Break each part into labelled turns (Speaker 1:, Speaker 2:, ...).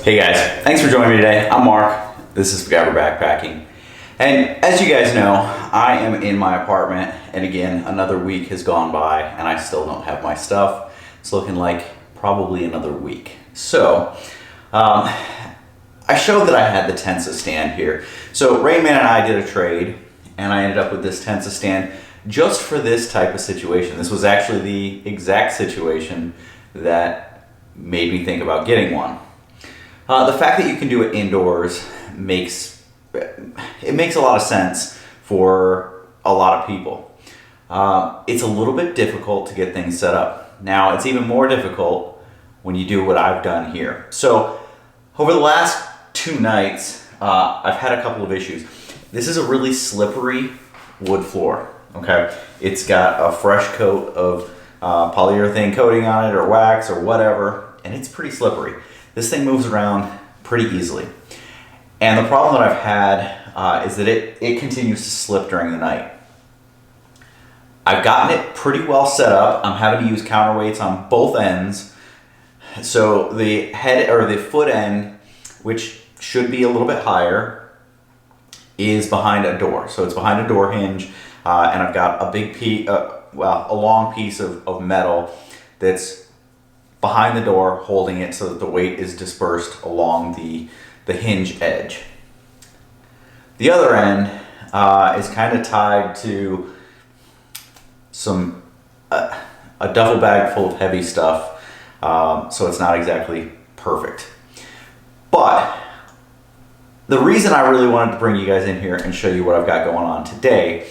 Speaker 1: Hey guys, thanks for joining me today. I'm Mark. This is Spiguyver Backpacking. And as you guys know, I am in my apartment, and again, another week has gone by and I still don't have my stuff. It's looking like probably another week. So, I showed that I had the Tensa stand here. So Rain Man and I did a trade, and I ended up with this Tensa stand just for this type of situation. This was actually the exact situation that made me think about getting one. The fact that you can do it indoors makes a lot of sense for a lot of people. It's a little bit difficult to get things set up. Now, it's even more difficult when you do what I've done here. So, over the last 2 nights, I've had a couple of issues. This is a really slippery wood floor, okay? It's got a fresh coat of polyurethane coating on it, or wax, or whatever, and it's pretty slippery. This thing moves around pretty easily. And the problem that I've had is that it continues to slip during the night. I've gotten it pretty well set up. I'm having to use counterweights on both ends. So the head or the foot end, which should be a little bit higher, is behind a door. So it's behind a door hinge, and I've got a big piece, a long piece of metal that's behind the door holding it so that the weight is dispersed along the hinge edge. The other end is kind of tied to a duffel bag full of heavy stuff, so it's not exactly perfect. But the reason I really wanted to bring you guys in here and show you what I've got going on today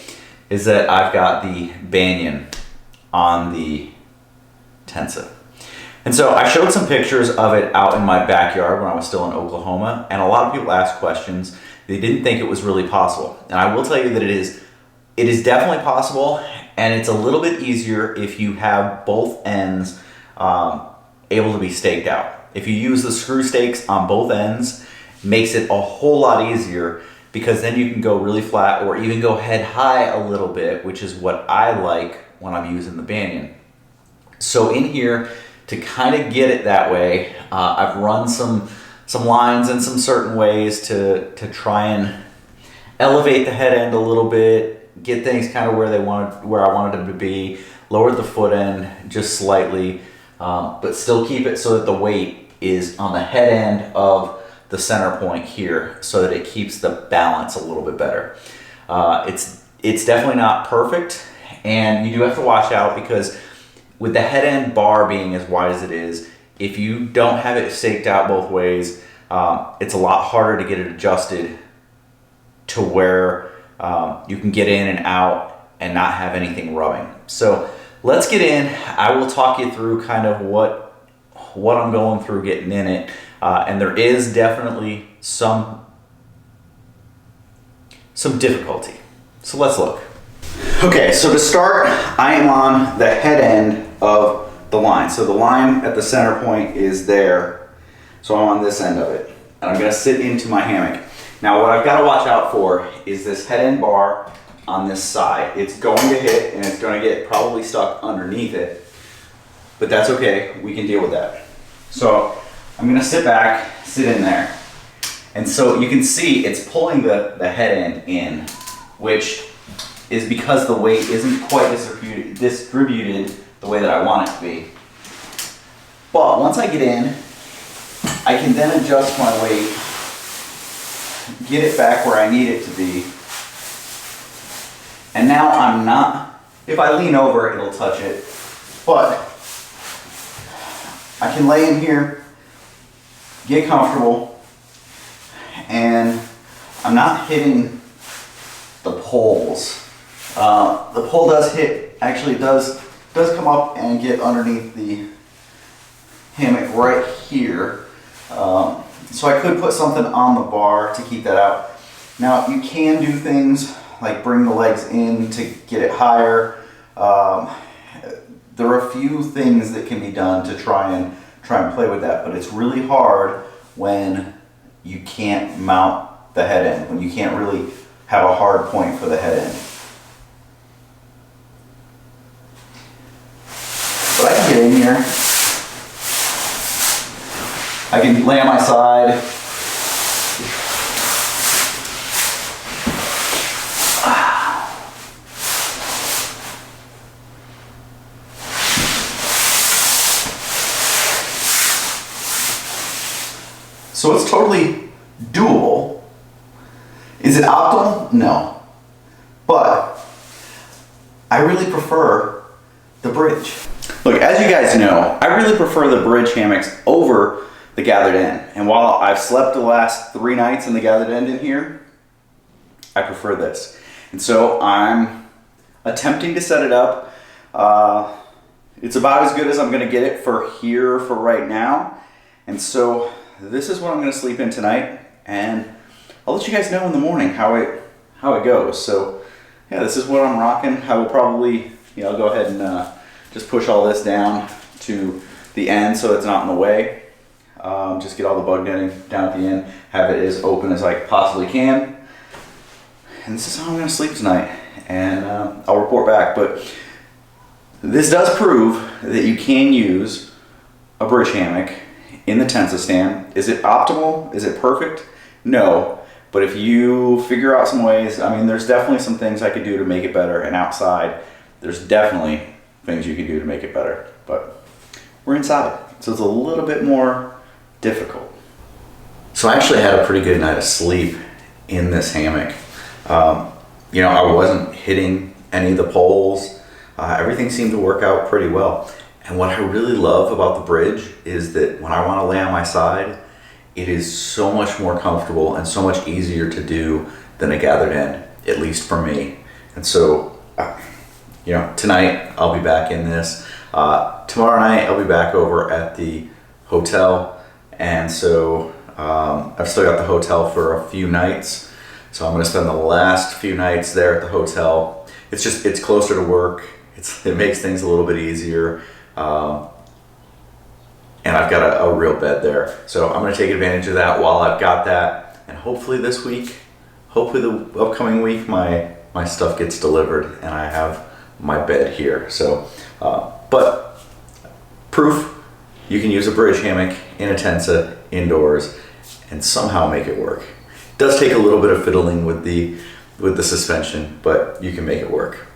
Speaker 1: is that I've got the Banyon on the Tensa. And so I showed some pictures of it out in my backyard when I was still in Oklahoma, and a lot of people asked questions. They didn't think it was really possible. And I will tell you that it is definitely possible, and it's a little bit easier if you have both ends able to be staked out. If you use the screw stakes on both ends, makes it a whole lot easier, because then you can go really flat or even go head high a little bit, which is what I like when I'm using the Banyon. So in here, to kind of get it that way, I've run some lines in some certain ways to try and elevate the head end a little bit, get things kind of where I wanted them to be, lowered the foot end just slightly, but still keep it so that the weight is on the head end of the center point here, so that it keeps the balance a little bit better. It's definitely not perfect, and you do have to watch out, because with the head end bar being as wide as it is, if you don't have it staked out both ways, it's a lot harder to get it adjusted to where you can get in and out and not have anything rubbing. So let's get in. I will talk you through kind of what I'm going through getting in it, and there is definitely some difficulty. So let's look. Okay, so to start, I am on the head end of the line. So the line at the center point is there. So I'm on this end of it. And I'm gonna sit into my hammock. Now what I've gotta watch out for is this head end bar on this side. It's going to hit, and it's gonna get probably stuck underneath it, but that's okay, we can deal with that. So I'm gonna sit back, sit in there. And so you can see it's pulling the head end in, which is because the weight isn't quite distributed the way that I want it to be. But once I get in, I can then adjust my weight, get it back where I need it to be. And now I'm not, if I lean over, it'll touch it. But I can lay in here, get comfortable, and I'm not hitting the poles. The pole does hit, actually does come up and get underneath the hammock right here. So I could put something on the bar to keep that out. Now you can do things like bring the legs in to get it higher. There are a few things that can be done to try and play with that, but it's really hard when you can't mount the head end, when you can't really have a hard point for the head end. But I can get in here. I I can lay on my side. So it's totally doable. Is it optimal? No. But I really prefer the bridge. Look, as you guys know, I really prefer the bridge hammocks over the gathered end. And while I've slept the last 3 nights in the gathered end in here, I prefer this. And so I'm attempting to set it up. It's about as good as I'm gonna get it for here for right now. And so this is what I'm gonna sleep in tonight. And I'll let you guys know in the morning how it goes. So yeah, this is what I'm rocking. I will probably, I'll go ahead and just push all this down to the end so it's not in the way. Just get all the bug netting down at the end, have it as open as I possibly can. And this is how I'm gonna sleep tonight. And I'll report back. But this does prove that you can use a bridge hammock in the Tensa stand. Is it optimal? Is it perfect? No. But if you figure out some ways, I mean, there's definitely some things I could do to make it better. And outside, there's definitely things you can do to make it better. But we're inside, so it's a little bit more difficult. So I actually had a pretty good night of sleep in this hammock. I wasn't hitting any of the poles. Everything seemed to work out pretty well. And what I really love about the bridge is that when I want to lay on my side, it is so much more comfortable and so much easier to do than a gathered end, at least for me. And so, tonight I'll be back in this. Tomorrow night I'll be back over at the hotel. And so I've still got the hotel for a few nights. So I'm gonna spend the last few nights there at the hotel. It's closer to work. It makes things a little bit easier. And I've got a real bed there. So I'm gonna take advantage of that while I've got that. And hopefully this week, hopefully the upcoming week, my stuff gets delivered and I have my bed here. So, but proof you can use a bridge hammock in a Tensa indoors and somehow make it work. It does take a little bit of fiddling with the suspension, but you can make it work.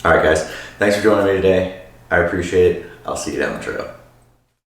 Speaker 1: All right, guys, thanks for joining me today. I appreciate it. I'll see you down the trail.